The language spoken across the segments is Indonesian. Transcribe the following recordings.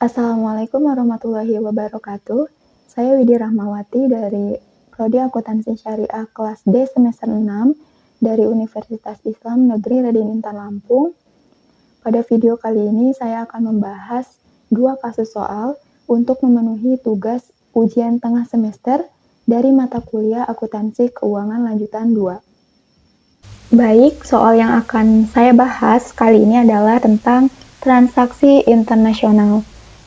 Assalamualaikum warahmatullahi wabarakatuh. Saya Widi Rahmawati dari Prodi Akuntansi Syariah kelas D semester 6 dari Universitas Islam Negeri Radin Intan Lampung. Pada video kali ini saya akan membahas dua kasus soal untuk memenuhi tugas ujian tengah semester dari mata kuliah Akuntansi Keuangan Lanjutan 2. Baik, soal yang akan saya bahas kali ini adalah tentang transaksi internasional,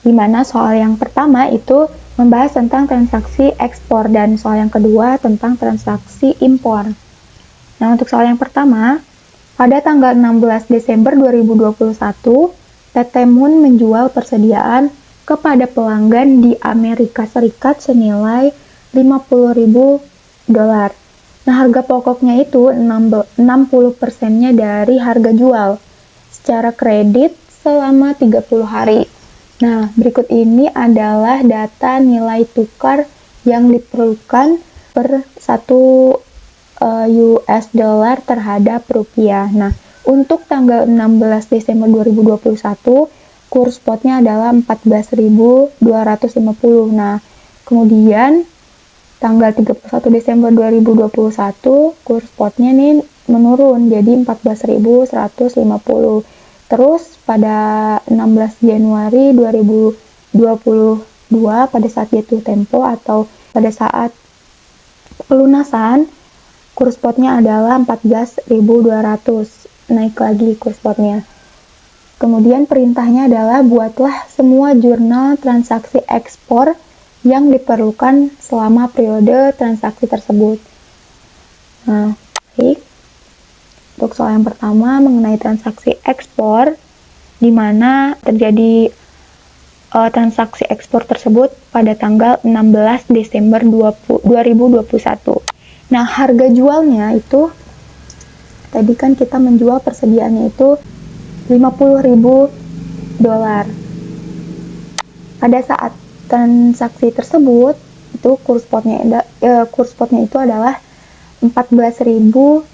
di mana soal yang pertama itu membahas tentang transaksi ekspor dan soal yang kedua tentang transaksi impor. Nah, untuk soal yang pertama, pada tanggal 16 Desember 2021, PT Mun menjual persediaan kepada pelanggan di Amerika Serikat senilai $50.000. Nah, harga pokoknya itu 60%-nya dari harga jual secara kredit selama 30 hari. Nah, berikut ini adalah data nilai tukar yang diperlukan per 1 US dollar terhadap rupiah. Nah, untuk tanggal 16 Desember 2021, kurs spotnya adalah 14.250. Nah, kemudian tanggal 31 Desember 2021, kurs spotnya nih menurun jadi 14.150. Terus pada 16 Januari 2022 pada saat jatuh tempo atau pada saat pelunasan, kurs spotnya adalah 14.200. Naik lagi kurs spotnya. Kemudian perintahnya adalah buatlah semua jurnal transaksi ekspor yang diperlukan selama periode transaksi tersebut. Nah, baik. Untuk soal yang pertama mengenai transaksi ekspor, di mana terjadi transaksi ekspor tersebut pada tanggal 16 Desember 2021. Nah, harga jualnya itu, tadi kan kita menjual persediaannya itu $50.000. Pada saat transaksi tersebut itu kurs spotnya itu adalah Rp14.250.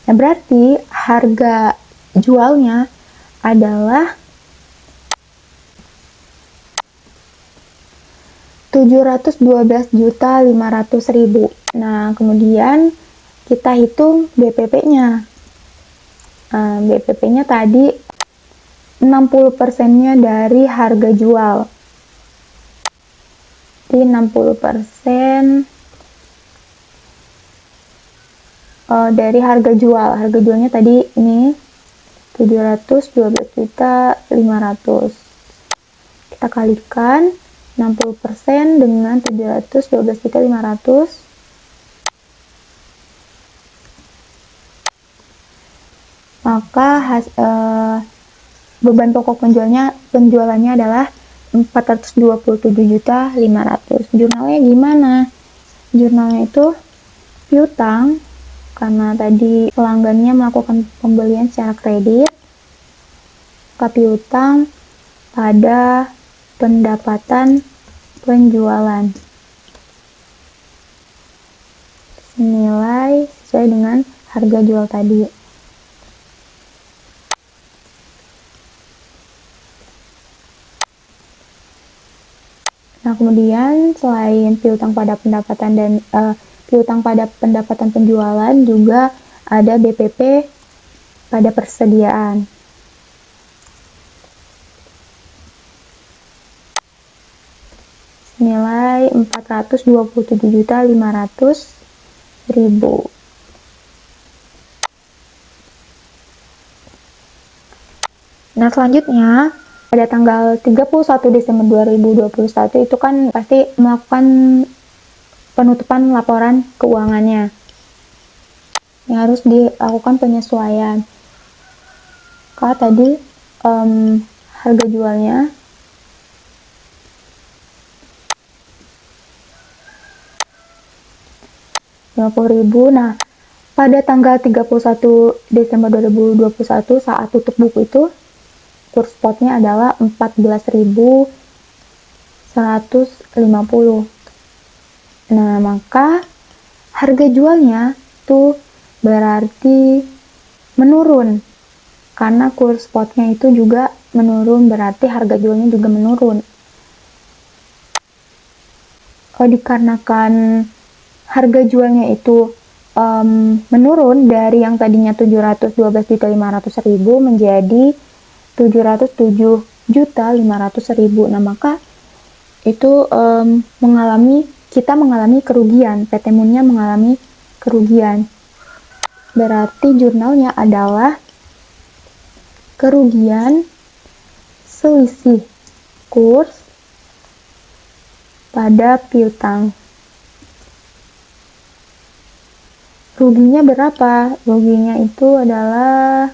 Nah, berarti harga jualnya adalah Rp712.500.000. Nah, kemudian kita hitung BPP-nya. BPP-nya tadi 60%-nya dari harga jual. Di 60% dari harga jual. Harga jualnya tadi ini 712.500. Kita kalikan 60% dengan 712.500. Maka beban pokok penjualannya adalah 427.500. Jurnalnya gimana? Jurnalnya itu piutang, karena tadi pelanggannya melakukan pembelian secara kredit. Piutang pada pendapatan penjualan senilai sesuai dengan harga jual tadi. Nah, kemudian selain piutang pada pendapatan dan piutang pada pendapatan penjualan, juga ada BPP pada persediaan. Senilai Rp427.500.000. Nah, selanjutnya pada tanggal 31 Desember 2021 itu kan pasti melakukan penutupan laporan keuangannya. Yang harus dilakukan penyesuaian. Kalau tadi harga jualnya Rp50.000. Nah, pada tanggal 31 Desember 2021 saat tutup buku itu kurs spotnya adalah 14.150. Nah, maka harga jualnya itu berarti menurun karena kurs spotnya itu juga menurun, berarti harga jualnya juga menurun. Dikarenakan harga jualnya itu menurun dari yang tadinya 712.500.000 menjadi 707.500.000. Nah, maka itu kita mengalami kerugian, PT Moon-nya mengalami kerugian. Berarti jurnalnya adalah kerugian selisih kurs pada piutang. Ruginya berapa? Ruginya itu adalah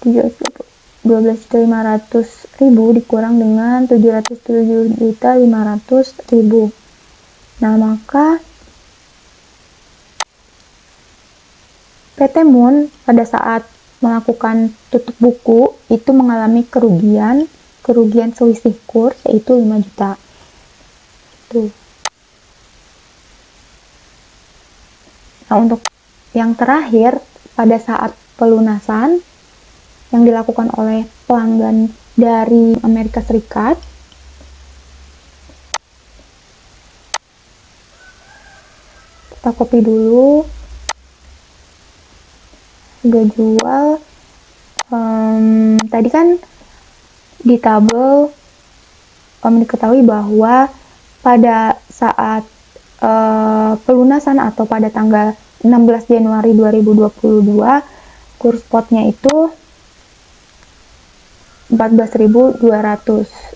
12.500.000 dikurang dengan 707.500.000. Nah, maka PT Moon pada saat melakukan tutup buku itu mengalami kerugian selisih kurs yaitu 5 juta. Tuh. Nah, untuk yang terakhir, pada saat pelunasan yang dilakukan oleh pelanggan dari Amerika Serikat, kita copy dulu harga jual. Tadi kan di tabel diketahui bahwa pada saat pelunasan atau pada tanggal 16 Januari 2022 kurs spotnya itu 14.200,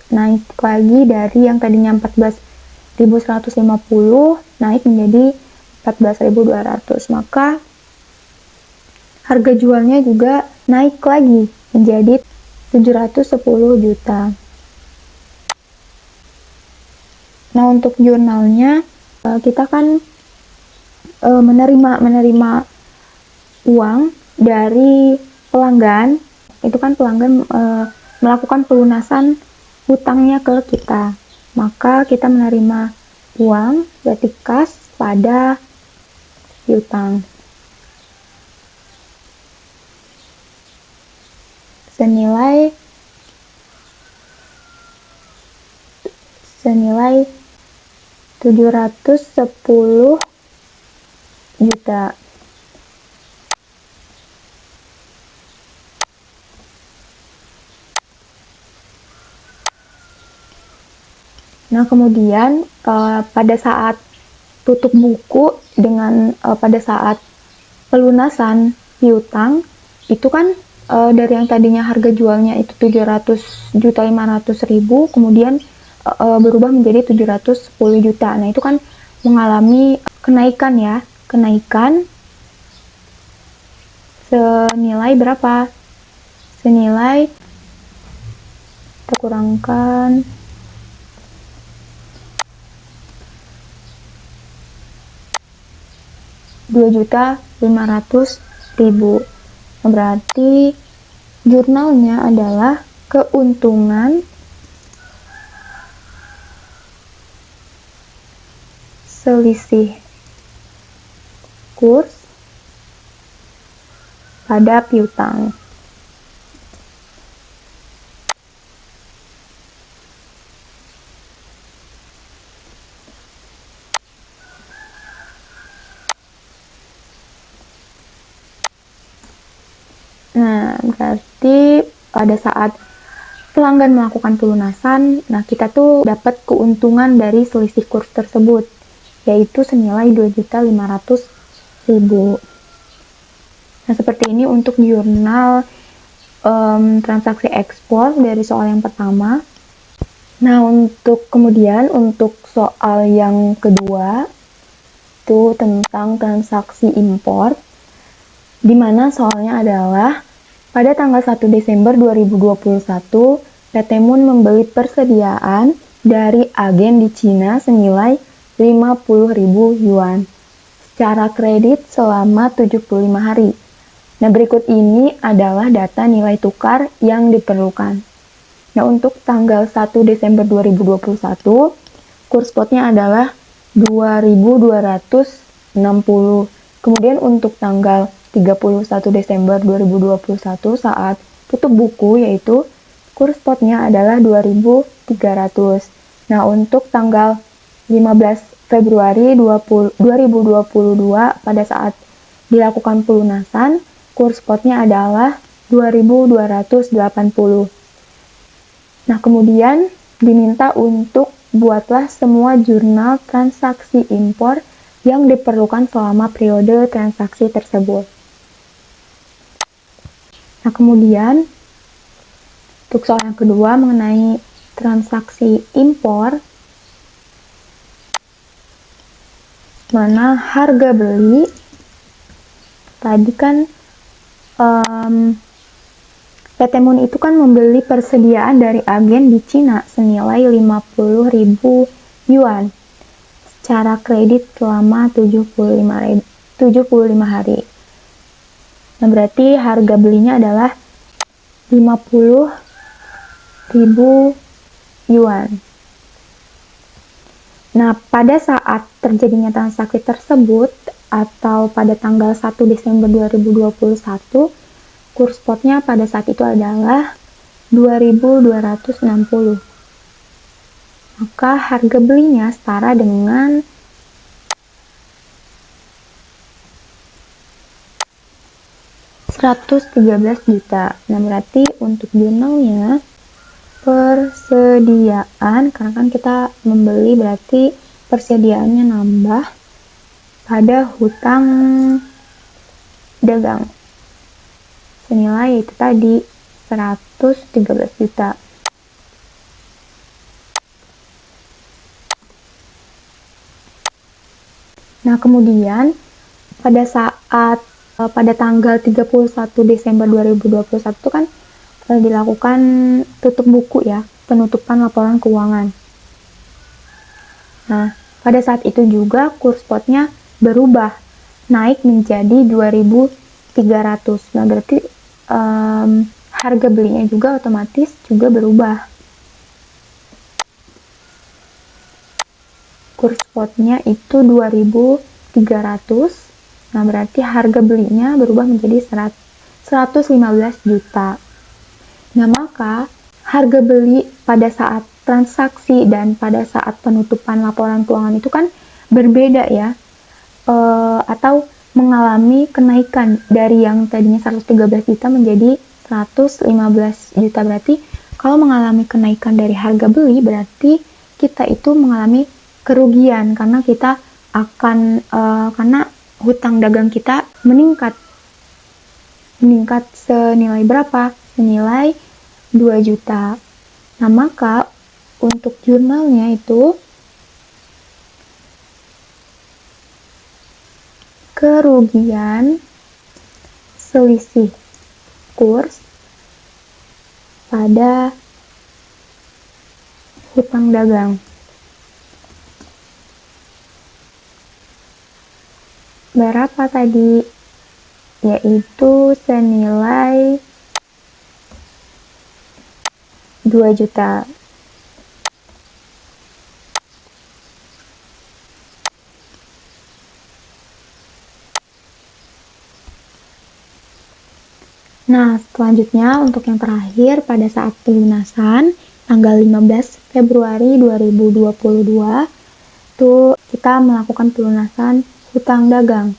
naik lagi dari yang tadinya 14.150 naik menjadi 14.200. Maka harga jualnya juga naik lagi menjadi 710 juta. Nah, untuk jurnalnya kita kan menerima uang dari pelanggan. Itu kan pelanggan melakukan pelunasan hutangnya ke kita, maka kita menerima uang berarti kas pada piutang senilai 710 juta. Nah, kemudian pada saat tutup buku dengan pada saat pelunasan piutang itu kan dari yang tadinya harga jualnya itu 700.500.000 kemudian berubah menjadi 710 juta. Nah, itu kan mengalami kenaikan ya, kenaikan senilai berapa? Senilai kita kurangkan 2.500.000. Berarti jurnalnya adalah keuntungan selisih kurs pada piutang. Nah, berarti pada saat pelanggan melakukan pelunasan, nah kita tuh dapat keuntungan dari selisih kurs tersebut, yaitu senilai 2.500.000. Nah, seperti ini untuk jurnal transaksi ekspor dari soal yang pertama. Nah, untuk soal yang kedua, itu tentang transaksi impor, di mana soalnya adalah pada tanggal 1 Desember 2021, PT Moon membeli persediaan dari agen di Cina senilai 50.000 yuan secara kredit selama 75 hari. Nah, berikut ini adalah data nilai tukar yang diperlukan. Nah, untuk tanggal 1 Desember 2021, kurs spotnya adalah 2.260. Kemudian untuk tanggal 31 Desember 2021 saat tutup buku, yaitu kurs spotnya adalah 2.300. Nah, untuk tanggal 15 Februari 2022 pada saat dilakukan pelunasan, kurs spotnya adalah 2.280. Nah, kemudian diminta untuk buatlah semua jurnal transaksi impor yang diperlukan selama periode transaksi tersebut. Nah, kemudian untuk soal yang kedua mengenai transaksi impor, mana harga beli tadi kan PT Mun itu kan membeli persediaan dari agen di Cina senilai 50.000 yuan secara kredit selama 75 hari. Nah, berarti harga belinya adalah 50.000 yuan. Nah, pada saat terjadinya transaksi tersebut atau pada tanggal 1 Desember 2021, kurs spotnya pada saat itu adalah 2.260. Maka harga belinya setara dengan 113 juta. Nah, berarti untuk jurnalnya persediaan, karena kan kita membeli berarti persediaannya nambah pada hutang dagang senilai itu tadi 113 juta. Nah, kemudian pada tanggal 31 Desember 2021 kan dilakukan tutup buku ya, penutupan laporan keuangan. Nah, pada saat itu juga kurs spotnya berubah, naik menjadi 2.300. Nah, berarti harga belinya juga otomatis juga berubah. Kurs spotnya itu 2.300. Nah, berarti harga belinya berubah menjadi 115 juta. Nah, maka harga beli pada saat transaksi dan pada saat penutupan laporan keuangan itu kan berbeda ya, atau mengalami kenaikan dari yang tadinya 113 juta menjadi 115 juta. Berarti kalau mengalami kenaikan dari harga beli, berarti kita itu mengalami kerugian karena kita akan karena hutang dagang kita meningkat senilai berapa? Senilai 2 juta. Nah, maka untuk jurnalnya itu kerugian selisih kurs pada hutang dagang. Berapa tadi? Yaitu senilai 2 juta. Nah, selanjutnya untuk yang terakhir pada saat pelunasan tanggal 15 Februari 2022 itu kita melakukan pelunasan hutang dagang.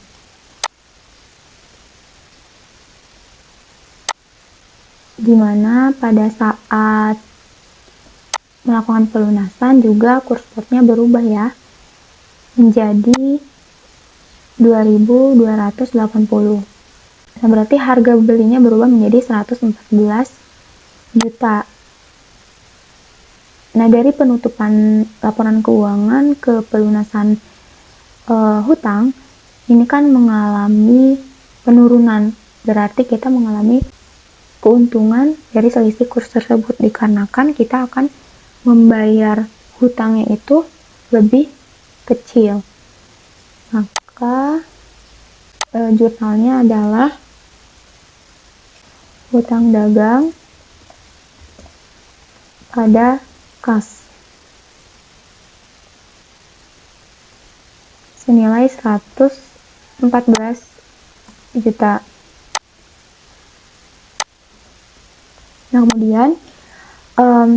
Di mana pada saat melakukan pelunasan juga kurs spotnya berubah ya, menjadi 2.280. Nah, berarti harga belinya berubah menjadi 114 juta. Nah, dari penutupan laporan keuangan ke pelunasan hutang, ini kan mengalami penurunan. Berarti kita mengalami keuntungan dari selisih kurs tersebut, dikarenakan kita akan membayar hutangnya itu lebih kecil. Maka jurnalnya adalah hutang dagang pada kas senilai 114 juta. Nah, kemudian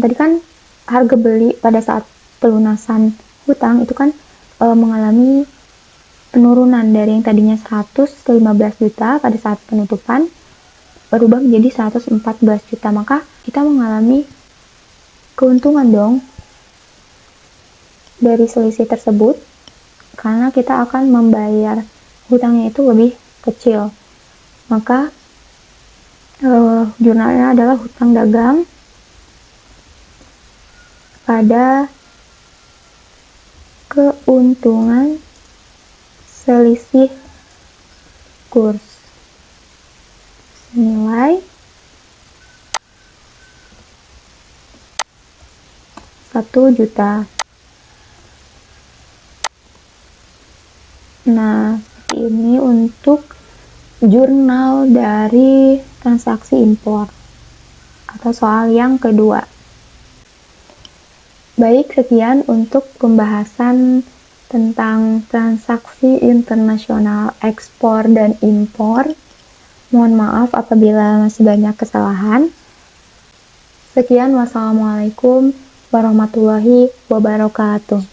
tadi kan harga beli pada saat pelunasan hutang itu kan mengalami penurunan dari yang tadinya 115 juta pada saat penutupan berubah menjadi 114 juta. Maka kita mengalami keuntungan dong dari selisih tersebut karena kita akan membayar hutangnya itu lebih kecil. Maka jurnalnya adalah hutang dagang pada keuntungan selisih kurs senilai 1 juta. Nah, seperti ini untuk jurnal dari transaksi impor atau soal yang kedua. Baik, sekian untuk pembahasan tentang transaksi internasional ekspor dan impor. Mohon maaf apabila masih banyak kesalahan. Sekian, wassalamualaikum warahmatullahi wabarakatuh.